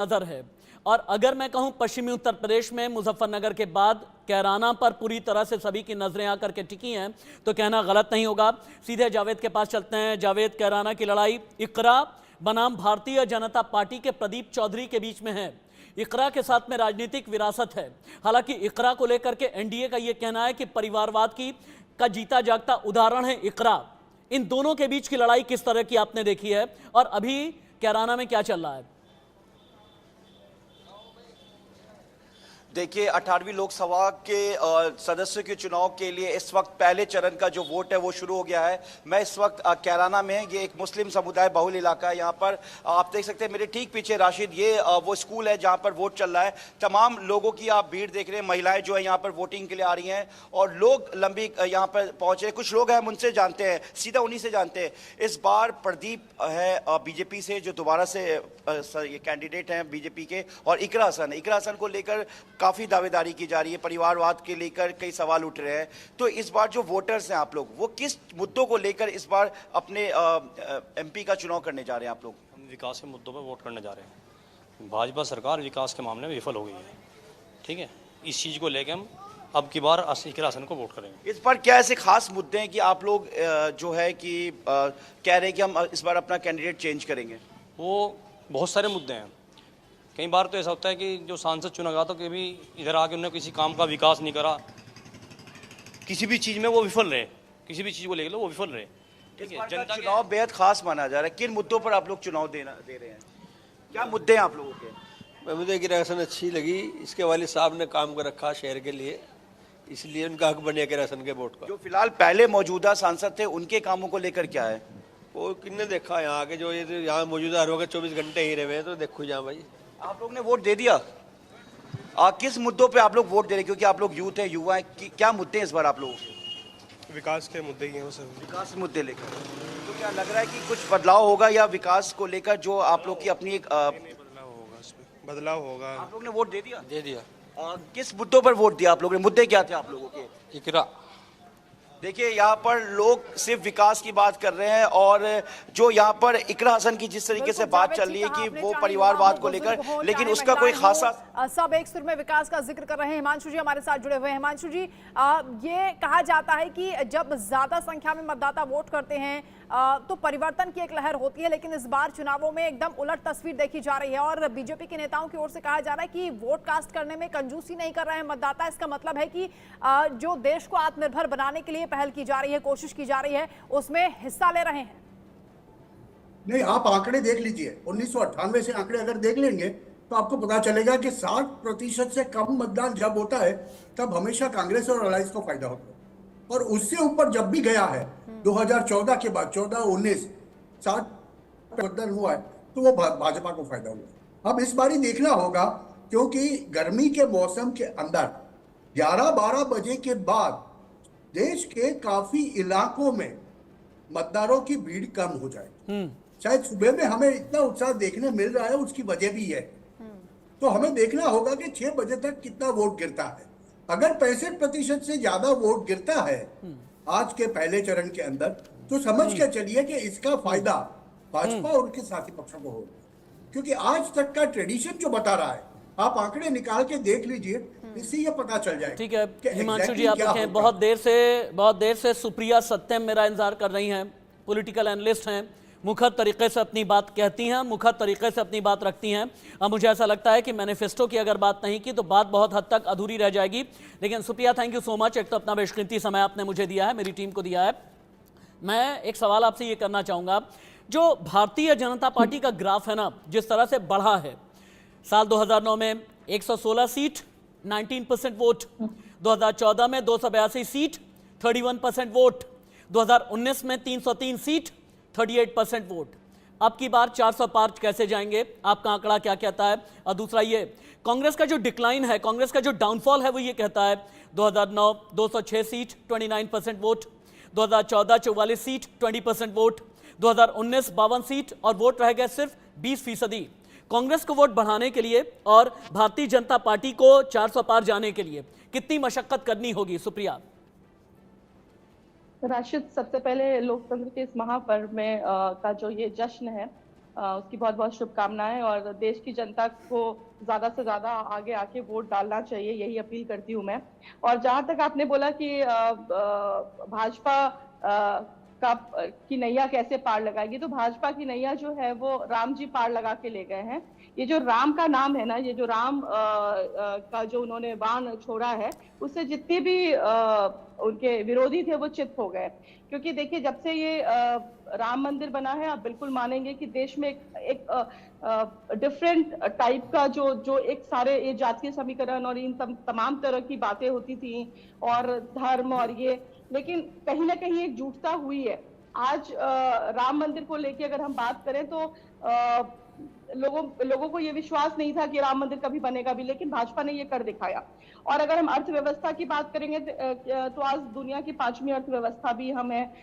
नजर है। और अगर मैं कहूं पश्चिमी उत्तर प्रदेश में मुजफ्फरनगर के बाद कैराना पर पूरी तरह से सभी की नजरें आकर के टिकी हैं, तो कहना गलत नहीं होगा। सीधे जावेद के पास चलते हैं। जावेद, कैराना की लड़ाई इकरा बनाम भारतीय जनता पार्टी के प्रदीप चौधरी के बीच में है। इकरा के साथ में राजनीतिक विरासत है। हालांकि इकरा को लेकर के एनडीए का यह कहना है कि परिवारवाद का जीता जागता उदाहरण है इकरा। इन दोनों के बीच की लड़ाई किस तरह की आपने देखी है और अभी कैराना में क्या चल रहा है? देखिए, 18वीं लोकसभा के सदस्यों के चुनाव के लिए इस वक्त पहले चरण का जो वोट है वो शुरू हो गया है। मैं इस वक्त कैराना में, ये एक मुस्लिम समुदाय बहुल इलाका है। यहाँ पर आप देख सकते हैं मेरे ठीक पीछे राशिद, ये वो स्कूल है जहाँ पर वोट चल रहा है। तमाम लोगों की आप भीड़ देख रहे हैं, महिलाएं जो है यहाँ पर वोटिंग के लिए आ रही हैं और लोग लंबी यहाँ पर पहुंचे। कुछ लोग हैं उनसे जानते हैं, सीधा उन्हीं से जानते हैं। इस बार प्रदीप है बीजेपी से, जो दोबारा से ये कैंडिडेट हैं बीजेपी के, और इकरा हसन को लेकर काफी दावेदारी की जा रही है। परिवारवाद के लेकर कई सवाल उठ रहे हैं। तो इस बार जो वोटर्स हैं आप लोग, वो किस मुद्दों को लेकर इस बार अपने एमपी का चुनाव करने जा रहे हैं आप लोग? हम विकास के मुद्दों पर वोट करने जा रहे हैं। भाजपा सरकार विकास के मामले में विफल हो गई है, ठीक है। इस चीज़ को लेकर हम अब की बार इकरा हसन को वोट करेंगे। इस बार क्या ऐसे खास मुद्दे हैं कि आप लोग जो है कि कह रहे हैं कि हम इस बार अपना कैंडिडेट चेंज करेंगे? वो बहुत सारे मुद्दे हैं। कई बार तो ऐसा होता है कि जो सांसद चुना गया तो कभी इधर आके उन्होंने किसी काम का विकास नहीं करा, किसी भी चीज़ में वो विफल रहे, किसी भी चीज़ को लेकर वो विफल रहे, ठीक है। जनता चुनाव बेहद खास माना जा रहा है। किन मुद्दों पर आप लोग चुनाव दे रहे हैं? क्या मुद्दे हैं आप लोगों के? मुझे इकरा हसन अच्छी लगी। इसके वालिद साहब ने काम कर रखा शहर के लिए, इसलिए उनका हक बने इकरा हसन के वोट का। जो फिलहाल पहले मौजूदा सांसद थे, उनके कामों को लेकर क्या है? वो किन्ने देखा यहाँ के, जो ये यहाँ मौजूदा हर वक्त 24 घंटे ही रहे हैं, तो देखो यहाँ भाई। आप लोग ने वोट दे दिया? किस मुद्दों पे आप लोग वोट दे रहे हैं? क्योंकि आप लोग यूथ है, युवा है, क्या मुद्दे हैं इस बार आप लोगों के? विकास के मुद्दे ही हैं वो सब। विकास के मुद्दे लेकर तो क्या लग रहा है कि कुछ बदलाव होगा, या विकास को लेकर जो आप लोग की अपनी एक बदलाव होगा, उसमें बदलाव होगा। आप लोग ने वोट दे दिया? दे दिया। किस मुद्दों पर वोट दिया आप लोगों ने? मुद्दे क्या थे आप लोगों के? इकरा। देखिए, यहाँ पर लोग सिर्फ विकास की बात कर रहे हैं, और जो यहाँ पर इकरा हसन की जिस तरीके से बात चल रही है कि वो परिवारवाद को लेकर, लेकिन उसका कोई खासा सब एक सुर में विकास का जिक्र कर रहे हैं। हिमांशु जी हमारे साथ जुड़े हुए हैं। हिमांशु जी, ये कहा जाता है कि जब ज्यादा संख्या में मतदाता वोट करते हैं तो परिवर्तन की एक लहर होती है, लेकिन इस बार चुनावों में एकदम उलट तस्वीर देखी जा रही है और बीजेपी के नेताओं की ओर से कहा जा रहा है कि वोट कास्ट करने में कंजूसी नहीं कर रहे हैं मतदाता। इसका मतलब है कि जो देश को आत्मनिर्भर बनाने के लिए पहल की जा रही है, कोशिश की जा रही है, उसमें हिस्सा ले रहे हैं। नहीं, आप आंकड़े देख लीजिए। 1998 से आंकड़े अगर देख लेंगे तो आपको पता चलेगा कि 60% से कम मतदान जब होता है तब हमेशा कांग्रेस और अलायंस को फायदा होता है, और उससे ऊपर जब भी गया है 2014 के बाद 14-19 60 मतदान हुआ है तो वो भाजपा को फायदा हुआ। अब इस बार ही देखना होगा, क्योंकि गर्मी के मौसम के अंदर 11-12 बजे के बाद देश के काफी इलाकों में मतदारों की भीड़ कम हो जाए। शायद सुबह में हमें इतना उत्साह देखने मिल रहा है, उसकी वजह भी है। तो हमें देखना होगा कि 6 बजे तक कितना वोट गिरता है। अगर 65% से ज्यादा वोट गिरता है आज के पहले चरण के अंदर, तो समझ के चलिए कि इसका फायदा भाजपा और उनके साथी पक्षों को होगा, क्योंकि आज तक का ट्रेडिशन जो बता रहा है, आप आंकड़े निकाल के देख लीजिए, इससे ये पता चल जाएगा। ठीक है हिमांशु जी, आप देखें बहुत देर से सुप्रिया सत्यम मेरा इंतजार कर रही हैं। पॉलिटिकल एनालिस्ट हैं, मुखर तरीके से अपनी बात कहती हैं, मुखर तरीके से अपनी बात रखती हैं। अब मुझे ऐसा लगता है कि मैनिफेस्टो की अगर बात नहीं की तो बात बहुत हद तक अधूरी रह जाएगी। लेकिन Supriya, thank you so much. एक तो अपना बेशकीमती समय आपने मुझे दिया है, मेरी टीम को दिया है। मैं एक सवाल आपसे ये करना चाहूँगा, जो भारतीय जनता पार्टी का ग्राफ है ना, जिस तरह से बढ़ा है, साल 2009 में 116 सीट 19% वोट, 2014 में 282 सीट 31% वोट, 2019 में 303 सीट 38% वोट। अब की बार 400 पार कैसे जाएंगे? आपका आंकड़ा क्या कहता है? और दूसरा ये, कांग्रेस का जो डिक्लाइन है, कांग्रेस का जो डाउनफॉल है, वो ये कहता है 2009 206 seat 29% vote, 2014 44 seat 20% vote, 2019 52 seat और वोट रह गए सिर्फ 20%। कांग्रेस को वोट बढ़ाने के लिए और भारतीय जनता पार्टी को 400 पार जाने के लिए कितनी मशक्कत करनी होगी? सुप्रिया। राशिद, सबसे पहले लोकतंत्र के इस महापर्व में का जो ये जश्न है, उसकी बहुत बहुत शुभकामनाएं और देश की जनता को ज्यादा से ज्यादा आगे आके वोट डालना चाहिए, यही अपील करती हूँ मैं। और जहां तक आपने बोला कि भाजपा की नैया कैसे पार लगाएगी, तो भाजपा की नैया जो है वो राम जी पार लगा के ले गए हैं। ये जो राम का नाम है ना, ये जो राम का जो उन्होंने बाण छोड़ा है, उससे जितने भी उनके विरोधी थे वो चित हो गए। क्योंकि देखिए, जब से ये राम मंदिर बना है, आप बिल्कुल मानेंगे कि देश में एक डिफरेंट टाइप का जो एक सारे ये जातीय समीकरण और इन तमाम तरह की बातें होती थी और धर्म और ये, लेकिन कहीं ना कहीं एक जुटता हुई है। आज राम मंदिर को लेके अगर हम बात करें तो लोगों को ये विश्वास नहीं था कि राम मंदिर कभी बनेगा भी, लेकिन भाजपा ने ये कर दिखाया। और अगर हम अर्थव्यवस्था की बात करेंगे तो आज दुनिया की 5वीं अर्थव्यवस्था भी हम है।